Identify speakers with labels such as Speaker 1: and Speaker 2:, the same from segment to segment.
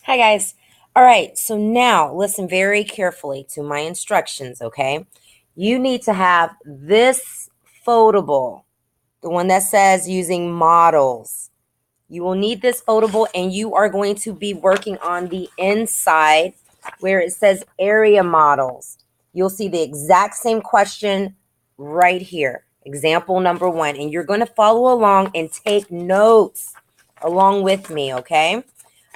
Speaker 1: Hi, guys. All right, so now listen very carefully to my instructions, okay? You need to have this foldable, the one that says using models. You will need this foldable, and you are going to be working on the inside where it says area models. You'll see the exact same question right here, example number 1, and you're going to follow along and take notes along with me, okay?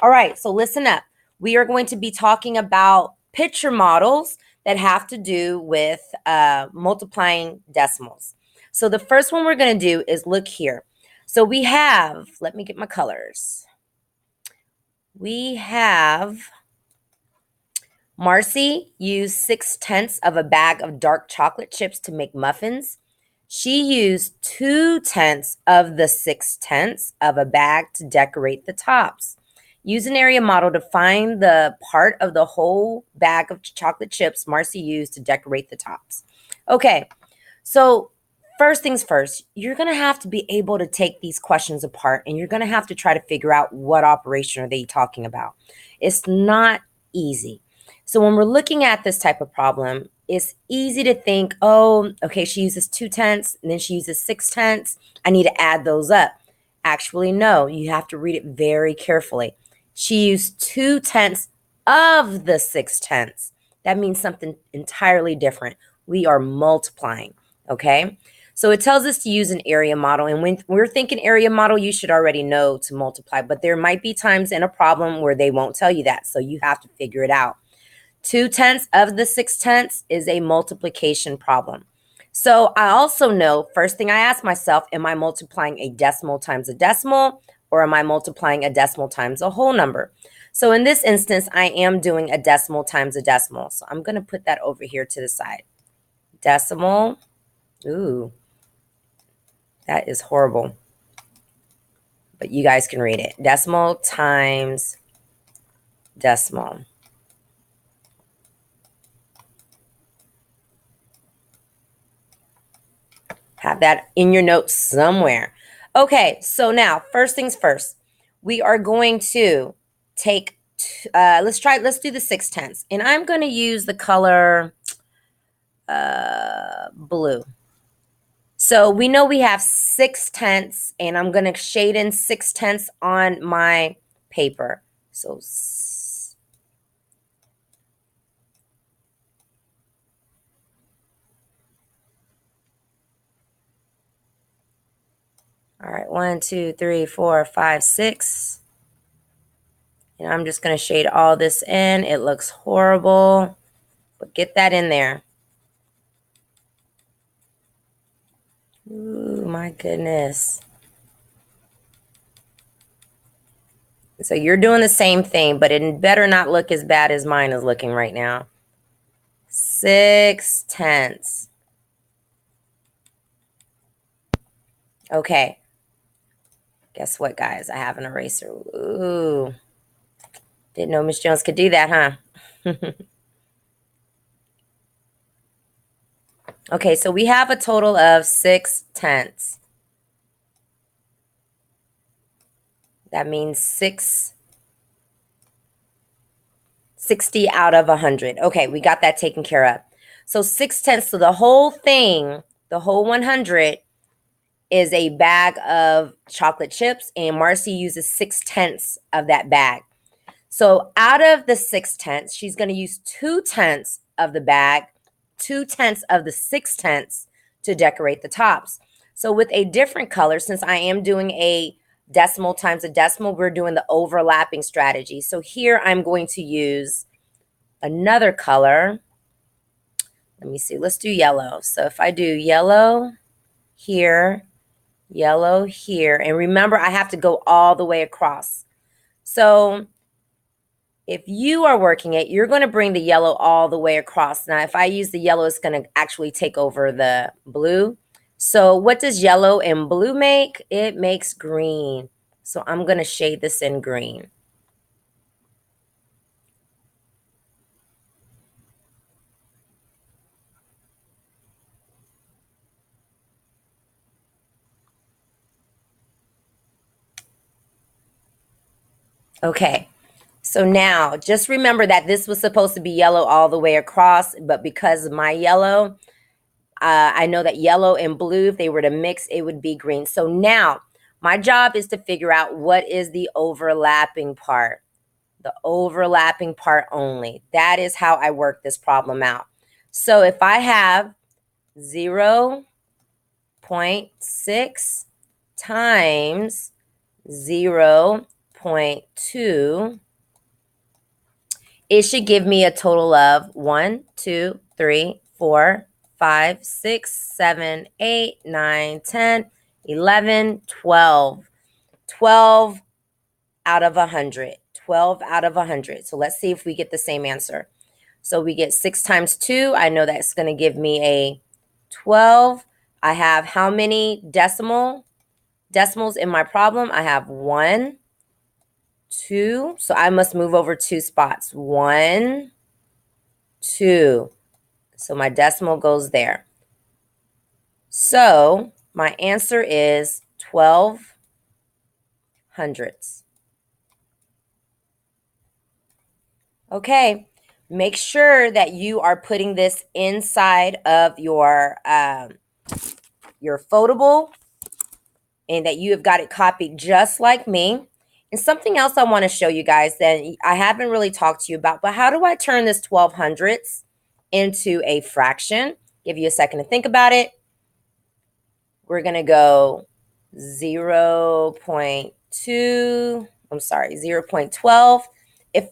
Speaker 1: All right, so listen up. We are going to be talking about picture models that have to do with multiplying decimals. So the first one we're going to do is look here. So we have, let me get my colors. We have Marcy used 6/10 of a bag of dark chocolate chips to make muffins. She used 2/10 of the 6/10 of a bag to decorate the tops. Use an area model to find the part of the whole bag of chocolate chips Marcy used to decorate the tops. Okay, so first things first, you're going to have to be able to take these questions apart, and you're going to have to try to figure out what operation are they talking about. It's not easy. So when we're looking at this type of problem, it's easy to think, oh, okay, she uses 2/10 and then she uses 6/10. I need to add those up. Actually, no, you have to read it very carefully. She used 2/10 of the 6/10. That means something entirely different. We are multiplying. Okay. So it tells us to use an area model. And when we're thinking area model, you should already know to multiply. But there might be times in a problem where they won't tell you that. So you have to figure it out. 2/10 of the 6/10 is a multiplication problem. So I also know, first thing I ask myself, am I multiplying a decimal times a decimal, or am I multiplying a decimal times a whole number? So in this instance, I am doing a decimal times a decimal. So I'm going to put that over here to the side. Decimal. Ooh, that is horrible. But you guys can read it. Decimal times decimal. Have that in your notes somewhere. Okay, so now, first things first, we are going to take, let's do the 6/10. And I'm going to use the color blue. So we know we have 6/10, and I'm going to shade in 6/10 on my paper. So all right, 1, 2, 3, 4, 5, 6. And I'm just going to shade all this in. It looks horrible, but get that in there. Ooh, my goodness. So you're doing the same thing, but it better not look as bad as mine is looking right now. 6/10. Okay. Guess what, guys? I have an eraser. Ooh. Didn't know Miss Jones could do that, huh? Okay, so we have a total of 6/10. That means 60 out of 100. Okay, we got that taken care of. So 6/10, so the whole thing, the whole 100 is a bag of chocolate chips, and Marcy uses 6/10 of that bag. So out of the 6/10, she's going to use 2/10 of the bag, 2/10 of the 6/10 to decorate the tops. So with a different color, since I am doing a decimal times a decimal, we're doing the overlapping strategy. So here I'm going to use another color. Let me see. Let's do yellow. So if I do yellow here, yellow here, and remember, I have to go all the way across. So if you are working it, you're going to bring the yellow all the way across. Now, if I use the yellow, it's going to actually take over the blue. So what does yellow and blue make? It makes green. So I'm going to shade this in green. Okay, So now just remember that this was supposed to be yellow all the way across, but because of my yellow, I know that yellow and blue, if they were to mix, it would be green. So now my job is to figure out what is the overlapping part. The overlapping part only. That is how I work this problem out. So if I have 0.6 times 0.2, it should give me a total of 1, 2, 3, 4, 5, 6, 7, 8, 9, 10, 11, 12. 12 out of 100. 12 out of 100. So let's see if we get the same answer. So we get 6 times 2. I know that's going to give me a 12. I have how many decimals in my problem? I have 1, 2. So I must move over 2 spots. 1, 2. So my decimal goes there. So my answer is 12 hundredths. Okay, make sure that you are putting this inside of your Photable, and that you have got it copied just like me. And something else I want to show you guys that I haven't really talked to you about, but how do I turn this 12 hundredths into a fraction? Give you a second to think about it. We're going to go 0.2, I'm sorry, 0.12. If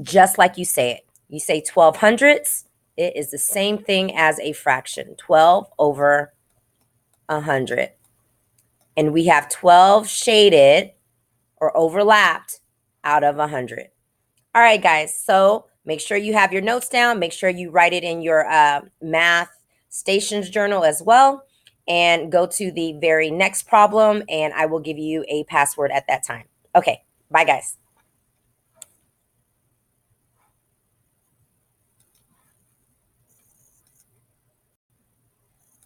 Speaker 1: just like you say it, you say 12 hundredths, it is the same thing as a fraction, 12 over 100. And we have 12 shaded or overlapped out of 100. All right, guys, so make sure you have your notes down. Make sure you write it in your math stations journal as well. And go to the very next problem, and I will give you a password at that time. Okay, bye, guys.